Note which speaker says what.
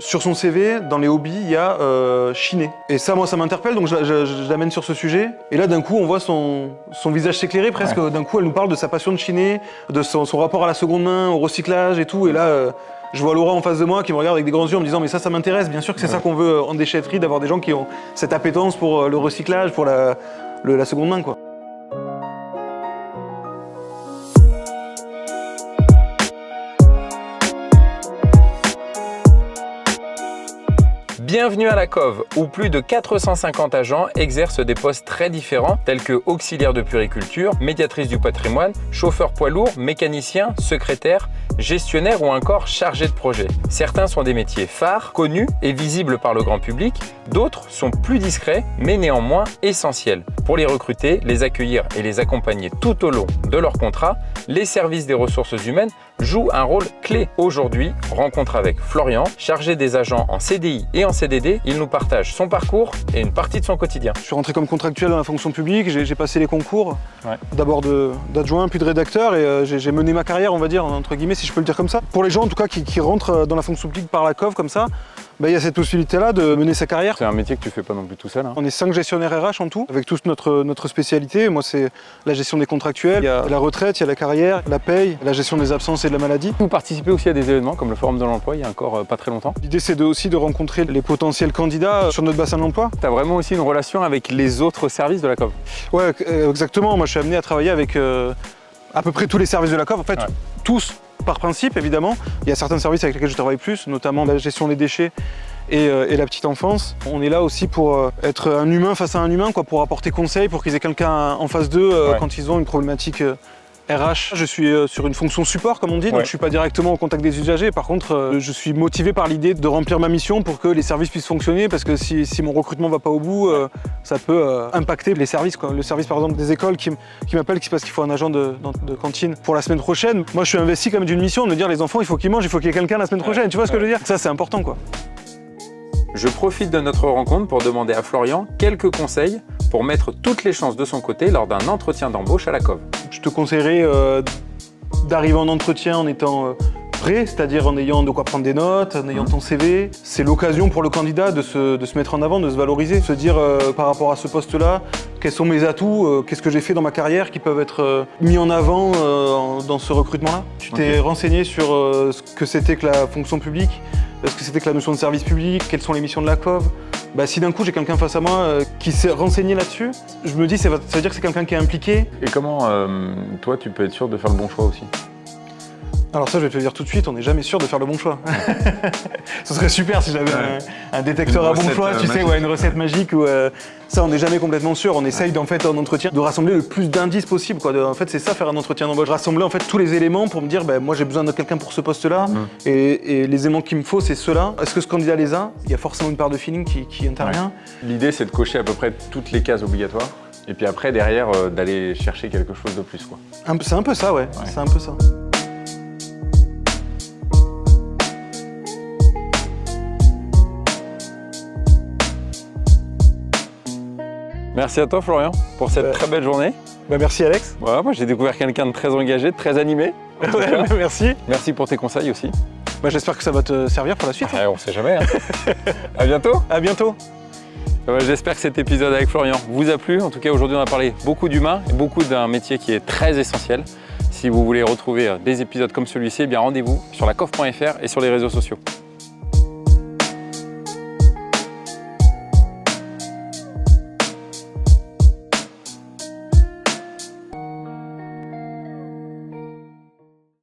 Speaker 1: Sur son CV, dans les hobbies, il y a chiner. Et ça, moi, ça m'interpelle, donc je l'amène sur ce sujet. Et là, d'un coup, on voit son visage s'éclairer presque. Ouais. D'un coup, elle nous parle de sa passion de chiner, de son rapport à la seconde main, au recyclage et tout. Et là, je vois Laura en face de moi qui me regarde avec des grands yeux en me disant « mais ça m'intéresse, bien sûr que c'est ça qu'on veut en déchetterie, d'avoir des gens qui ont cette appétence pour le recyclage, pour la seconde main, quoi. »
Speaker 2: Bienvenue à la Cove, où plus de 450 agents exercent des postes très différents, tels que auxiliaire de puriculture, médiatrice du patrimoine, chauffeur poids lourd, mécanicien, secrétaire, gestionnaire ou encore chargé de projet. Certains sont des métiers phares, connus et visibles par le grand public, d'autres sont plus discrets, mais néanmoins essentiels. Pour les recruter, les accueillir et les accompagner tout au long de leur contrat, les services des ressources humaines jouent un rôle clé. Aujourd'hui, rencontre avec Florian, chargé des agents en CDI et en CDD. Il nous partage son parcours et une partie de son quotidien.
Speaker 1: Je suis rentré comme contractuel dans la fonction publique, j'ai passé les concours, d'abord d'adjoint puis de rédacteur, et j'ai mené ma carrière, on va dire, entre guillemets, si je peux le dire comme ça. Pour les gens en tout cas qui rentrent dans la fonction publique par la Cove comme ça, il y a cette possibilité-là de mener sa carrière.
Speaker 2: C'est un métier que tu fais pas non plus tout seul. Hein.
Speaker 1: On est 5 gestionnaires RH en tout, avec tous notre spécialité. Moi, c'est la gestion des contractuels, il y a la retraite, il y a la carrière, la paye, la gestion des absences et de la maladie.
Speaker 2: Vous participez aussi à des événements comme le Forum de l'Emploi, il y a encore pas très longtemps.
Speaker 1: L'idée, c'est aussi de rencontrer les potentiels candidats sur notre bassin d'emploi.
Speaker 2: Tu as vraiment aussi une relation avec les autres services de la Cove.
Speaker 1: Ouais, exactement. Moi, je suis amené à travailler avec à peu près tous les services de la Cove. En fait, tous, par principe, évidemment. Il y a certains services avec lesquels je travaille plus, notamment la gestion des déchets et la petite enfance. On est là aussi pour être un humain face à un humain, quoi, pour apporter conseil, pour qu'ils aient quelqu'un en face d'eux quand ils ont une problématique RH. Je suis sur une fonction support, comme on dit, donc je ne suis pas directement au contact des usagers. Par contre, je suis motivé par l'idée de remplir ma mission pour que les services puissent fonctionner, parce que si mon recrutement ne va pas au bout, ça peut impacter les services, quoi. Le service, par exemple, des écoles qui m'appelle parce qu'il faut un agent de cantine pour la semaine prochaine. Moi, je suis investi comme d'une mission de me dire, les enfants, il faut qu'ils mangent, il faut qu'il y ait quelqu'un la semaine prochaine. Tu vois ce que je veux dire? Ça, c'est important, quoi.
Speaker 2: Je profite de notre rencontre pour demander à Florian quelques conseils pour mettre toutes les chances de son côté lors d'un entretien d'embauche à la Cove.
Speaker 1: Je te conseillerais d'arriver en entretien en étant prêt, c'est-à-dire en ayant de quoi prendre des notes, en ayant ton CV. C'est l'occasion pour le candidat de se mettre en avant, de se valoriser, de se dire par rapport à ce poste-là, quels sont mes atouts, qu'est-ce que j'ai fait dans ma carrière qui peuvent être mis en avant dans ce recrutement-là. Tu t'es renseigné sur ce que c'était que la fonction publique, ce que c'était que la notion de service public, quelles sont les missions de la Cove. Si d'un coup j'ai quelqu'un face à moi qui s'est renseigné là-dessus, je me dis ça veut dire que c'est quelqu'un qui est impliqué.
Speaker 2: Et comment, toi, tu peux être sûr de faire le bon choix aussi?
Speaker 1: Alors ça, je vais te le dire tout de suite, on n'est jamais sûr de faire le bon choix. Ce serait super si j'avais un détecteur à bon choix, tu sais, une recette magique où ça, on n'est jamais complètement sûr. On essaye en fait en entretien de rassembler le plus d'indices possible, quoi. En fait, c'est ça, faire un entretien d'embauche. Rassembler en fait tous les éléments pour me dire, moi j'ai besoin de quelqu'un pour ce poste-là, et les éléments qu'il me faut, c'est ceux-là. Est-ce que ce candidat les a? Il y a forcément une part de feeling qui intervient.
Speaker 2: L'idée, c'est de cocher à peu près toutes les cases obligatoires, et puis après, derrière, d'aller chercher quelque chose de plus, quoi.
Speaker 1: C'est un peu ça, ouais. C'est un peu ça.
Speaker 2: Merci à toi, Florian, pour cette très belle journée.
Speaker 1: Merci, Alex.
Speaker 2: Voilà, moi, j'ai découvert quelqu'un de très engagé, de très animé.
Speaker 1: Merci.
Speaker 2: Merci pour tes conseils aussi.
Speaker 1: J'espère que ça va te servir pour la suite.
Speaker 2: On sait jamais. Hein. À bientôt.
Speaker 1: À bientôt.
Speaker 2: J'espère que cet épisode avec Florian vous a plu. En tout cas, aujourd'hui, on a parlé beaucoup d'humains et beaucoup d'un métier qui est très essentiel. Si vous voulez retrouver des épisodes comme celui-ci, rendez-vous sur lacove.fr et sur les réseaux sociaux.